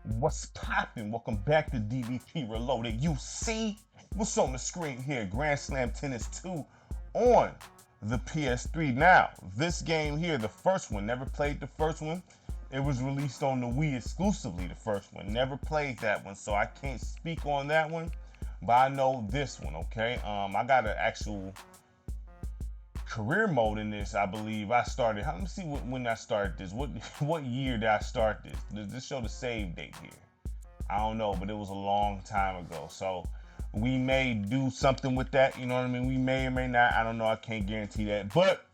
What's poppin'? Welcome back to DBP Reloaded. You see what's on the screen here? Grand Slam Tennis 2 on the PS3. Now, this game here, the first one, never played the first one. It was released on the Wii exclusively, the first one. Never played that one, so I can't speak on that one. But I know this one, okay? I got an actual career mode in this. I believe I started. Let me see when I started this. What year did I start this? Does this show the save date here? I don't know, but it was a long time ago. So we may do something with that. You know what I mean? We may or may not. I don't know. I can't guarantee that. But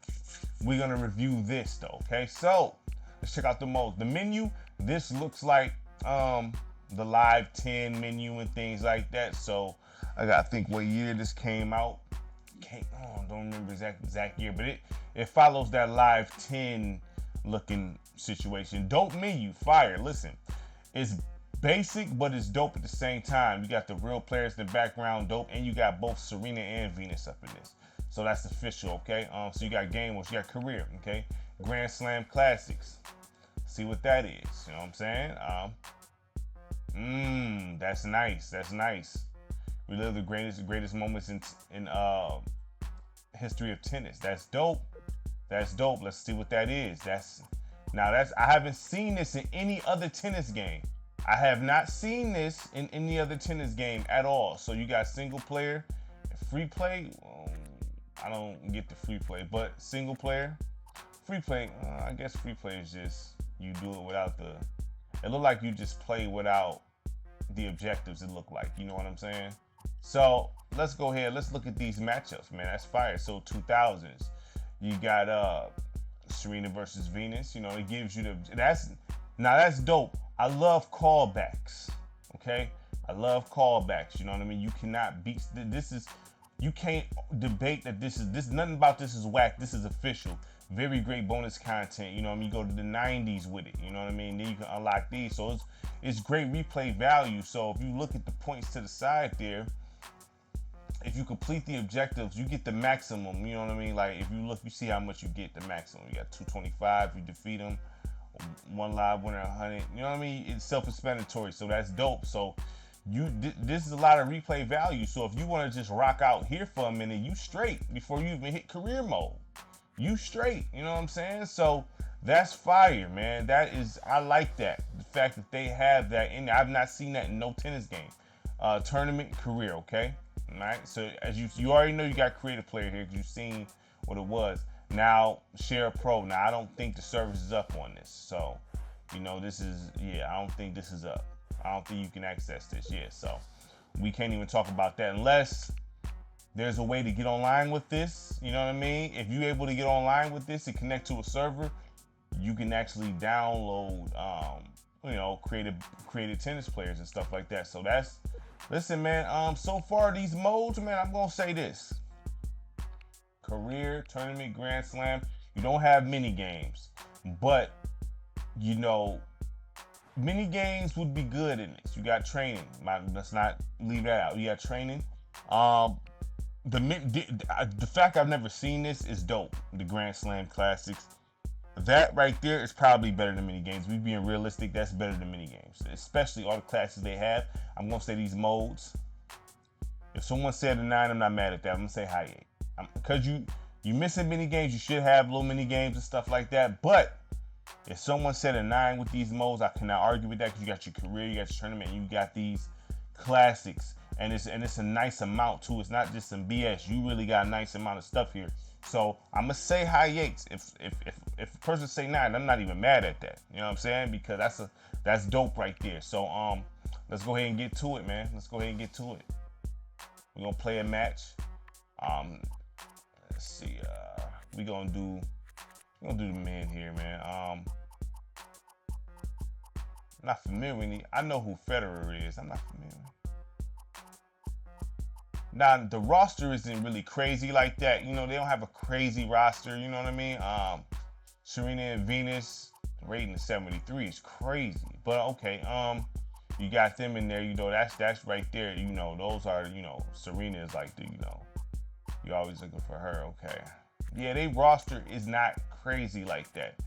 we're gonna review this though. Okay, so let's check out the modes. The menu. This looks like the Live 10 menu and things like that. So I gotta think what year this came out. Don't remember exact year, but it follows that Live 10 looking situation. Dope menu, fire. Listen, it's basic, but it's dope at the same time. You got the real players in the background, dope, and you got both Serena and Venus up in this. So that's official, okay? So you got game modes, you got career, okay? Grand Slam Classics. See what that is, you know what I'm saying? That's nice, that's nice. Relive the greatest moments in history of tennis. That's dope. That's dope. Let's see what that is. I haven't seen this in any other tennis game. I have not seen this in any other tennis game at all. So you got single player, free play. I don't get the free play, but single player, free play. I guess free play is just you do it without the. It look like you just play without the objectives. It look like, you know what I'm saying? So let's go ahead. Let's look at these matchups, man. That's fire. So 2000s, you got Serena versus Venus. You know, it gives you that's dope. I love callbacks. Okay, I love callbacks. You know what I mean? You cannot beat this. You can't debate that this. Nothing about this is whack. This is official. Very great bonus content. You know what I mean? You go to the 90s with it. You know what I mean? Then you can unlock these. So it's great replay value. So if you look at the points to the side there, if you complete the objectives, you get the maximum. You know what I mean? Like if you look, you see how much you get the maximum. You got 225. You defeat them. One live winner, 100. You know what I mean? It's self-explanatory. So that's dope. So this is a lot of replay value. So if you want to just rock out here for a minute, you straight before you even hit career mode. You straight. You know what I'm saying? So that's fire, man. I like that. The fact that they have that in there. I've not seen that in no tennis game. Tournament career, okay? All right. So as you already know, you got creative player here because you've seen what it was. Now share a pro. Now I don't think the service is up on this. So, you know, I don't think this is up. I don't think you can access this yet. So we can't even talk about that unless there's a way to get online with this. You know what I mean? If you're able to get online with this and connect to a server, you can actually download, creative tennis players and stuff like that. So listen, man. So far these modes, man, I'm gonna say this: career, tournament, Grand Slam. You don't have mini games, but you know, mini games would be good in this. You got training. Let's not leave that out. You got training. The fact I've never seen this is dope. The Grand Slam Classics. That right there is probably better than mini games. We being realistic, that's better than mini games. Especially all the classes they have. I'm gonna say these modes. If someone said a 9, I'm not mad at that. I'm gonna say high 8. Because you missing mini games, you should have little mini games and stuff like that. But if someone said a 9 with these modes, I cannot argue with that because you got your career, you got your tournament, and you got these classics. And it's a nice amount too. It's not just some BS. You really got a nice amount of stuff here. So I'm gonna say high 8s. If a person say 9, I'm not even mad at that. You know what I'm saying? Because that's dope right there. So let's go ahead and get to it, man. Let's go ahead and get to it. We're gonna play a match. Let's see. We're gonna do the men here, man. Not familiar with I know who Federer is. I'm not familiar. Now the roster isn't really crazy like that. You know, they don't have a crazy roster. You know what I mean? Serena and Venus rating 73 is crazy. But okay, you got them in there. You know, that's right there. You know, those are, you know, Serena is like the, you know, you're always looking for her. Okay, yeah, they roster is not crazy like that.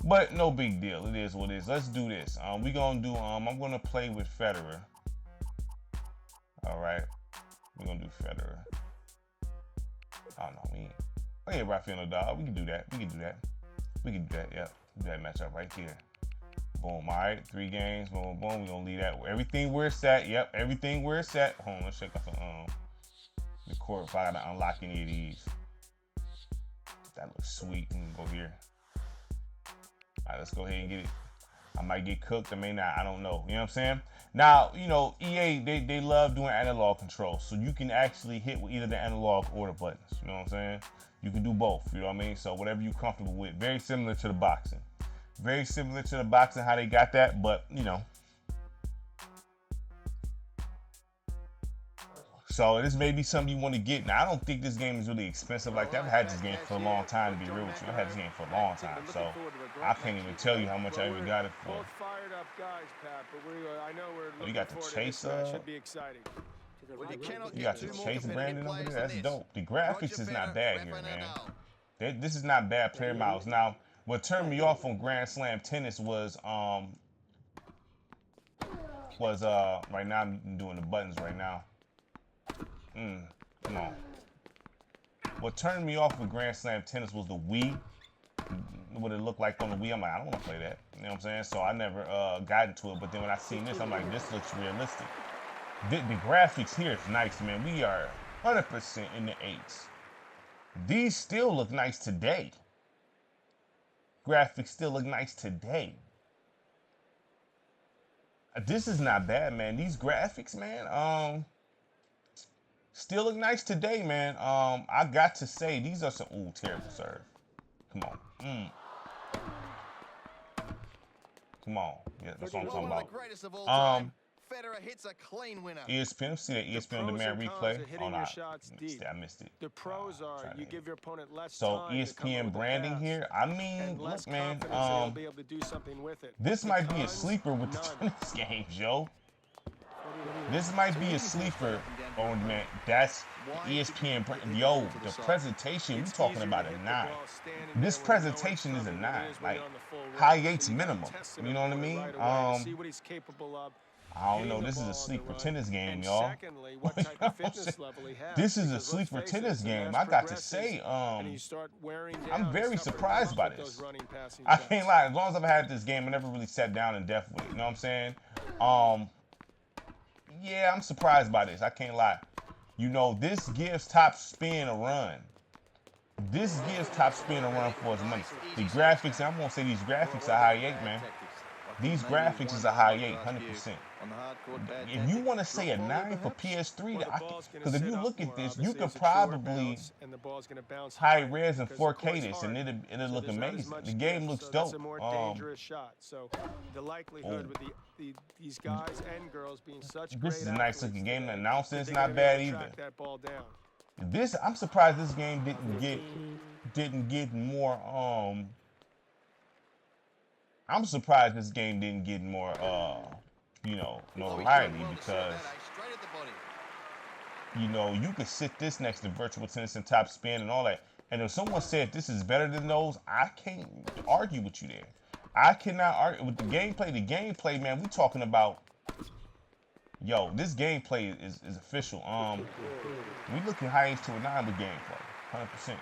But no big deal. It is what it is. Let's do this. We gonna do. I'm gonna play with Federer. All right. We're gonna do Federer. Oh no, we ain't. Oh yeah, Rafael Nadal. We can do that. We can do that. We can do that. Yeah, do that matchup right there. Boom. All right, 3 games. Boom, boom. We're gonna leave that. Everything where it's at. Yep, everything where it's at. Hold on, let's check out the court if I gotta unlock any of these. That looks sweet. We can go here. All right, let's go ahead and get it. I might get cooked, I may not, I don't know. You know what I'm saying? Now, you know, EA, they love doing analog control. So you can actually hit with either the analog or the buttons. You know what I'm saying? You can do both, you know what I mean? So whatever you're comfortable with. Very similar to the boxing. Very similar to the boxing, how they got that, but, you know. So this may be something you want to get. Now, I don't think this game is really expensive like that. I've had this game for a long time, to be real with you. I've had this game for a long time, so I can't even tell you how much I even got it for. Oh, you got the Chase, you got the Chase Brandon over there? That's dope. The graphics is not bad here, man. This is not bad player models. Now, what turned me off on Grand Slam Tennis was right now I'm doing the buttons right now. Come on. What turned me off with Grand Slam Tennis was the Wii. What it looked like on the Wii, I'm like, I don't want to play that. You know what I'm saying? So I never got into it. But then when I seen this, I'm like, this looks realistic. The graphics here is nice, man. We are 100% in the 8s. These still look nice today. Graphics still look nice today. This is not bad, man. These graphics, man, still look nice today, man. I got to say, these are some, ooh, terrible serve. Come on. Come on. Yeah, that's what I'm talking about. Federer hits a clean winner. ESPN, see that ESPN on demand replay? Oh, no, I missed it. The pros are you give your opponent less so ESPN branding here. I mean, look, man. This might be a sleeper with the tennis games, yo. This might be a sleeper. Oh man, that's ESPN. Yo, the presentation, we talking about a 9. This presentation is a 9, like high 8s minimum. You know what I mean? I don't know. This is a sleeper tennis game, y'all. This is a sleeper tennis game. I got to say, I'm very surprised by this. I can't lie. As long as I've had this game, I never really sat down in depth with it. You know what I'm saying? Yeah, I'm surprised by this. I can't lie. You know, this gives Top Spin a run. This gives Top Spin a run for his money. The graphics, I'm gonna say these graphics are high 8, man. These graphics is a high 8, 100%. If you want to say a 9 for PS3, because if you look at this, you could probably high res and 4K this, and it'll look amazing. The game looks dope. This is a nice looking game. The announcement's not bad either. This, I'm surprised this game didn't get more. I'm surprised this game didn't get more, you know, notoriety because, you know, you could sit this next to Virtual Tennis and Top Spin and all that. And if someone said this is better than those, I can't argue with you there. I cannot argue with the gameplay. The gameplay, man, we talking about, yo, this gameplay is official. We looking high 8s to a 9 with gameplay, 100%.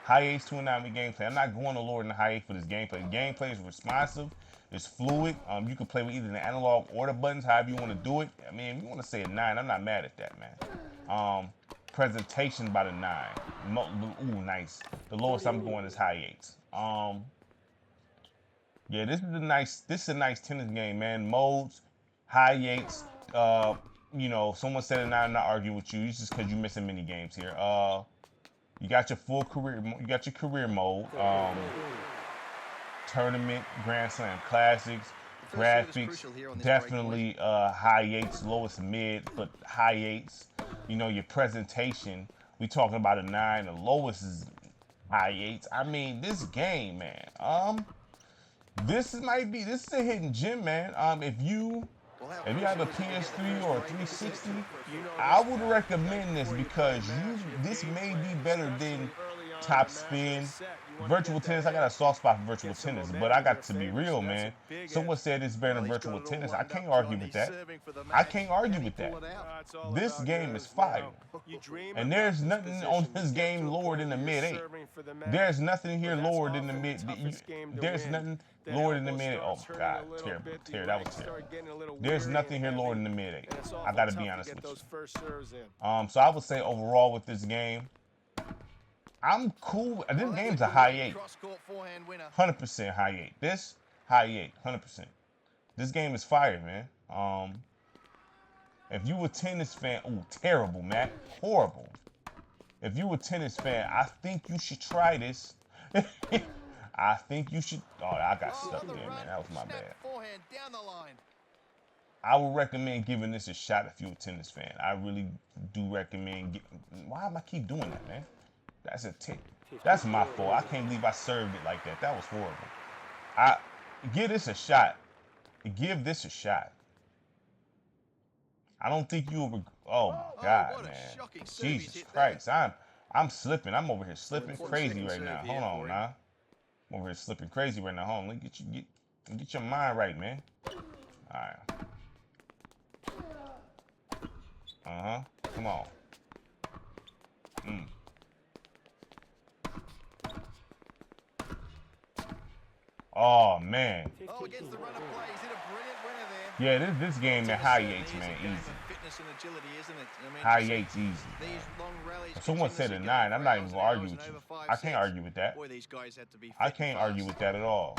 High 8s to a 9 with gameplay. I'm not going to lower than the high 8 for this gameplay. The gameplay is responsive. It's fluid. You can play with either the analog or the buttons, however you want to do it. I mean, if you want to say a 9, I'm not mad at that, man. Presentation by the 9. Ooh, nice. The lowest I'm going is high 8s. Yeah, this is a nice tennis game, man. Modes, high 8s. You know, someone said a 9, I'm not arguing with you. It's just because you're missing mini games here. You got your full career. You got your career mode. Tournament, Grand Slam Classics, graphics, definitely high 8s, lowest mid, but high 8s. You know, your presentation, we talking about a 9. The lowest is high 8s. I mean, this game, man. This is a hidden gem, man. If you have a PS3 or a 360, I would recommend this because this may be better than top spin. Virtual tennis, I got a soft spot for virtual tennis, but I got to be real, man. Someone said it's better than virtual tennis. I can't argue with that. I can't argue with that. This game is fire. And there's nothing on this game lower than the mid-8. There's nothing here lower than the mid. There's nothing lower than the mid-8. Oh my God, terrible. That was terrible. There's nothing here lower than the mid-8. I gotta be honest with you. So I would say overall with this game, I'm cool. This game's a high 8. 100% high 8. This high 8, 100%. This game is fire, man. If you a tennis fan, oh, terrible, Matt. Horrible. If you a tennis fan, I think you should try this. I think you should. Oh, I got stuck there, man. That was my bad. I would recommend giving this a shot if you're a tennis fan. I really do recommend. Why am I keep doing that, man? That's a tick. That's my fault. I can't believe I served it like that. That was horrible. Give this a shot. Give this a shot. I don't think you will. Oh my God, man. Jesus Christ. I'm slipping. I'm over here slipping crazy right now. Hold on, now. I'm over here slipping crazy right now. Hold on. Let me get your mind right, man. All right. Come on. Oh man. Oh, against the runner play. He's hit a brilliant winner there. Yeah, this game, man, high 8s, man, easy. Fitness and agility, isn't it? I mean, high 8s, easy. If someone said a 9, I'm not even gonna argue with you. I can't argue with that. Boy, these guys had to be I can't argue with that at all.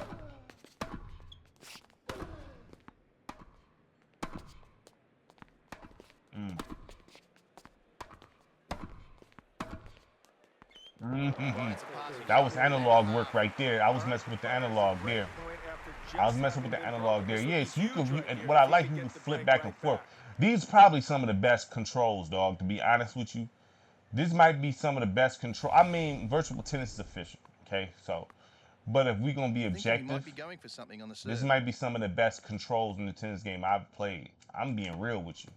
That was analog work right there. I was messing with the analog there. Yeah, so you can. And what I like, you can flip back and forth. These are probably some of the best controls, dog. To be honest with you, this might be some of the best control. I mean, virtual tennis is efficient. Okay, so, but if we're gonna be objective, this might be some of the best controls in the tennis game I've played. I'm being real with you.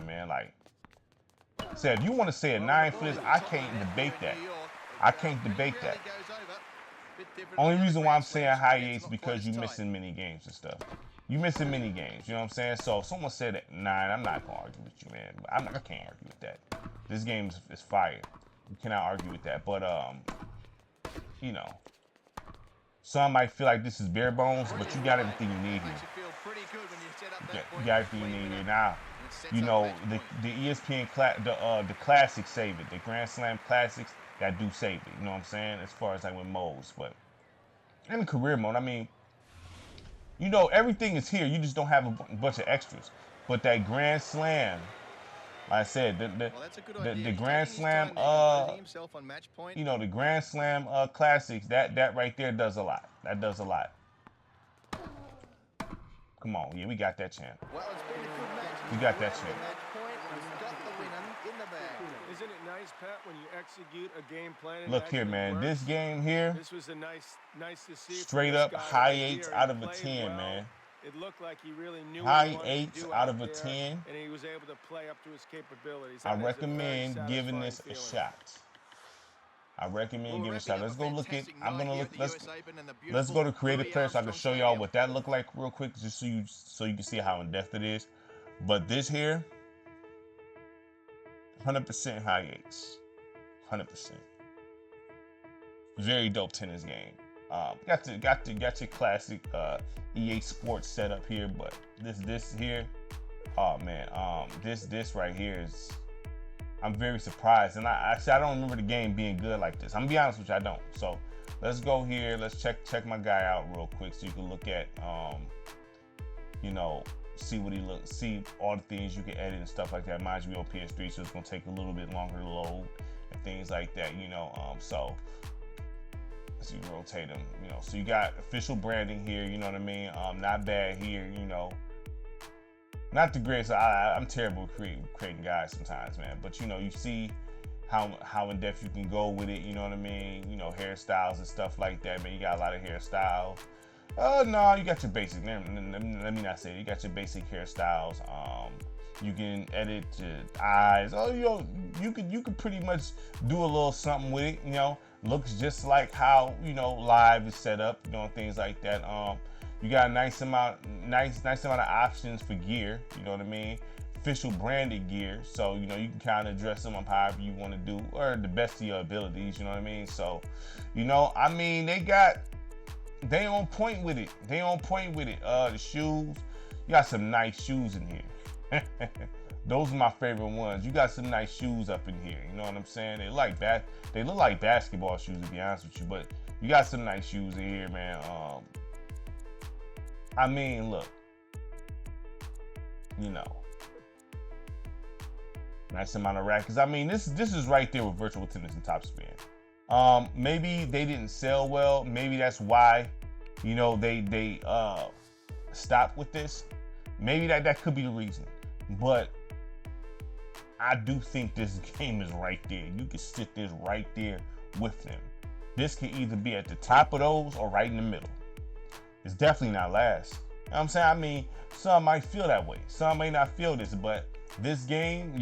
Man. Like. So if you want to say a 9 for this, I can't debate that. Only reason why I'm saying high 8 is because you're missing mini games and stuff. You know what I'm saying? So if someone said at 9, I'm not gonna argue with you, man. I can't argue with that. This game is fire. You cannot argue with that. But you know, some might feel like this is bare bones, but you got everything you need here. You got everything you need here now. You know, the ESPN the classics save it. The Grand Slam classics that do save it. You know what I'm saying? As far as like with modes, but in the career mode, I mean, you know, everything is here. You just don't have a bunch of extras. But that Grand Slam, like I said, the Grand Slam, you know, the Grand Slam classics, that right there does a lot. That does a lot. Come on, yeah, we got that champ. We got that champ. Isn't it nice, Pat, when you execute a game plan? Look here, man. This game here, this was a nice to see. Straight up high 8s out of a 10, man. It looked like he really knew high 8s out of a 10. And he was able to play up to his capabilities. I recommend giving this a shot. Let's go look at. Let's go to creative player so I can show y'all what that looked like real quick, just so you can see how in depth it is. But this here, 100% high 8s, 100%. Very dope tennis game. Got your classic EA Sports setup here, but this here, oh man, this right here is. I'm very surprised, and I don't remember the game being good like this. I'm gonna be honest with you, I don't. So let's go here. Let's check my guy out real quick so you can look at, you know, see what he looks, see all the things you can edit and stuff like that. Mind you, we on PS3, so it's gonna take a little bit longer to load and things like that, you know. So let's see, rotate them, you know. So you got official branding here, you know what I mean. Not bad here, you know. Not the greatest. I'm terrible at creating guys sometimes, man. But you know, you see how in depth you can go with it. You know what I mean? You know, hairstyles and stuff like that, man. You got a lot of hairstyles. No, you got your basic. Let me not say it. You got your basic hairstyles. You can edit your eyes. Oh, you could pretty much do a little something with it. Looks just like how live is set up. Things like that. You got a nice amount of options for gear. You know what I mean? Official branded gear. So you can kind of dress them up however you want to do, or the best of your abilities. You know what I mean? So, they on point with it. The shoes. You got some nice shoes in here. Those are my favorite ones. You got some nice shoes up in here. You know what I'm saying? They look like basketball shoes, to be honest with you. But you got some nice shoes in here, man. Look. Nice amount of rackets. This is right there with virtual tennis and top spin. Maybe they didn't sell well. Maybe that's why, they stopped with this. Maybe that could be the reason. But I do think this game is right there. You can sit this right there with them. This can either be at the top of those or right in the middle. It's definitely not last. You know what I'm saying? Some might feel that way. Some may not feel this, but this game,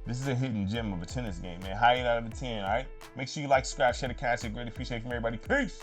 this is a hidden gem of a tennis game, man. High 8 out of 10, all right? Make sure you like, subscribe, share the content. Greatly appreciate it from everybody. Peace.